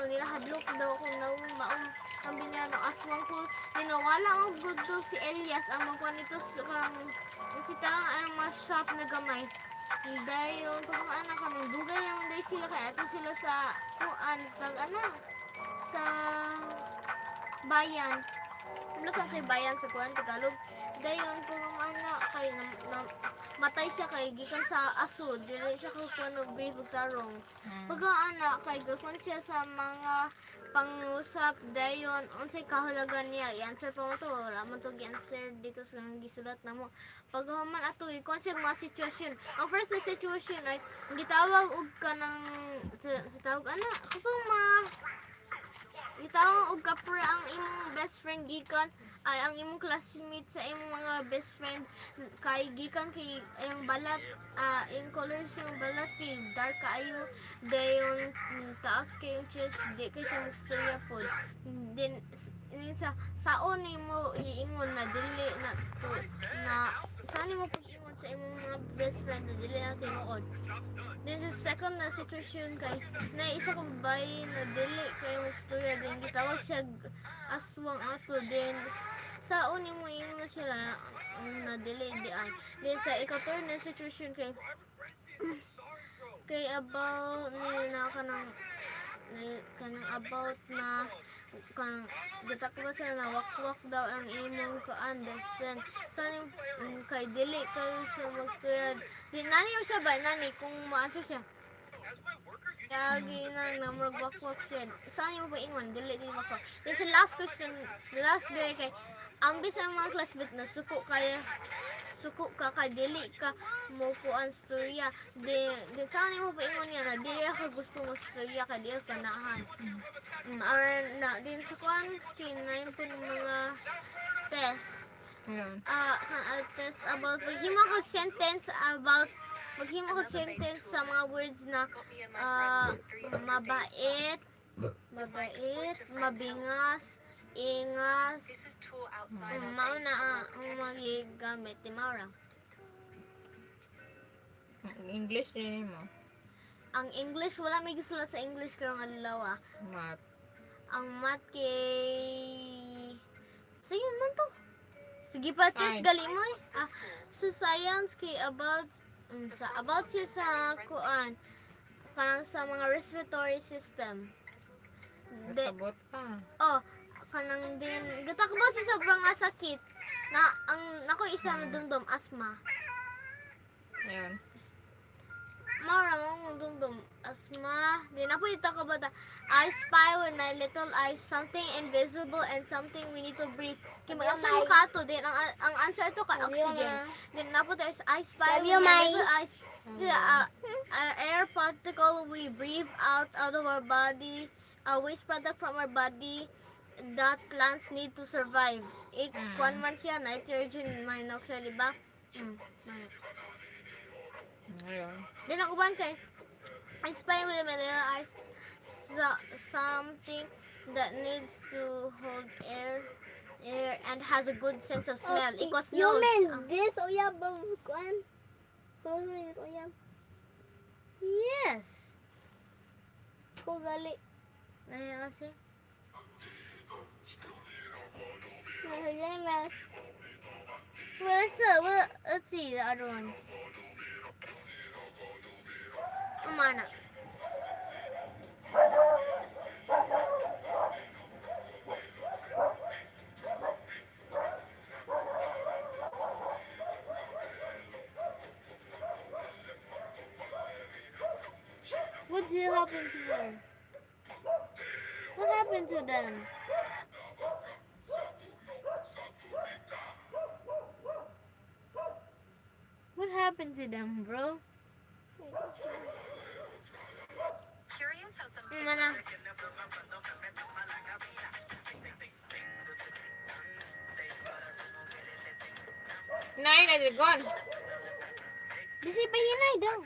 nila hadlok daw kung maong ang binyano aswang ko dinawala mo good to si Elias ang magkuhan nito kang si tang ang mga shop na gamay dayon kung anak kami dugay lang day sila kaya ato sila sa kuan tag ana sa bayan lukan sa bayan sa kuan Tagalog dayon kung ana kay matay siya kay gikan sa asud dili siya ko kuno brave ug tarong pag ana kay gakon siya sa mga pangusap dayon unsay kahulugan niya i-answer pa mo to wala man to gi-answer dito sa gisulat namo pag human ato ikon siya mga sitwasyon ang first na sitwasyon ay gitawag og kanang sa tawag ana kusuma gitawag og kapre ang imong best friend gikan ay ang imong classmate sa imong mga best friend kay gikan kay yung balat yung colors yung balat kay dark kaayo dayon taas kay yung chest di kay siya magstorya pod then saon nimo iingon na dili na to na saan nimo pag-ingon sa imong mga best friend na dili na tinuod. Then sa second na situation kay na isa kong bayi na dili kay magstorya din gitawag siya aswang ato then sa uning mo yung na sila na dili di ay then sa ikator na situation kay about ni na kanang about na kanang gitakbo sila na wakwak daw ang imong kuan best friend sa kay dili kayo siya magstorya di nani mo siya ba nani kung ma-answer siya kaya ginang namurag wakwak siya saan mo ba ingon dili din wakwak then sa last question the last day kay ang bisa mga classmate na suko ka kay dili ka mo kuan storya then saan mo pa ingon niya na dili ako gusto mo storya kay dili ka naahan or na din sa kuan kinain po ng mga test test about maghimo kog sentence about sa mga words na mabait, mabingas, ingas, mao na ang magigamit ni Maura. English rin mo. Ang English wala may gisulat sa English karong adlaw Math. Ang math kay sige man to. Sige pa test gali mo sa science kay about siya sa kuan kanang sa mga respiratory system. Sabot pa. Kanang din gatakbot siya sa mga sakit na ang nako isa na dumdum asthma. Ayun. Mara mong dumdum asthma. Din ako itakbo ba I spy with my little eyes something invisible and something we need to breathe. Kay mag-answer mo ka to din ang answer to ka oxygen. Din napo tayo I spy with my little eyes air particle we breathe out of our body, a waste product from our body that plants need to survive. Kuan man siya nitrogen monoxide, di ba? Ayun. Then ang uban kay I spy with my little eyes something that needs to hold air and has a good sense of smell. Equals nose. You mean this uyab kuan? Uyab. Yes. Ko gali. Naya kasi. Nahulamas. Well, let's see the other ones. Umana. What did happen to her? What happened to them? What happened to them, bro? Mana? Nay, na gone. Bisi pa hinay daw.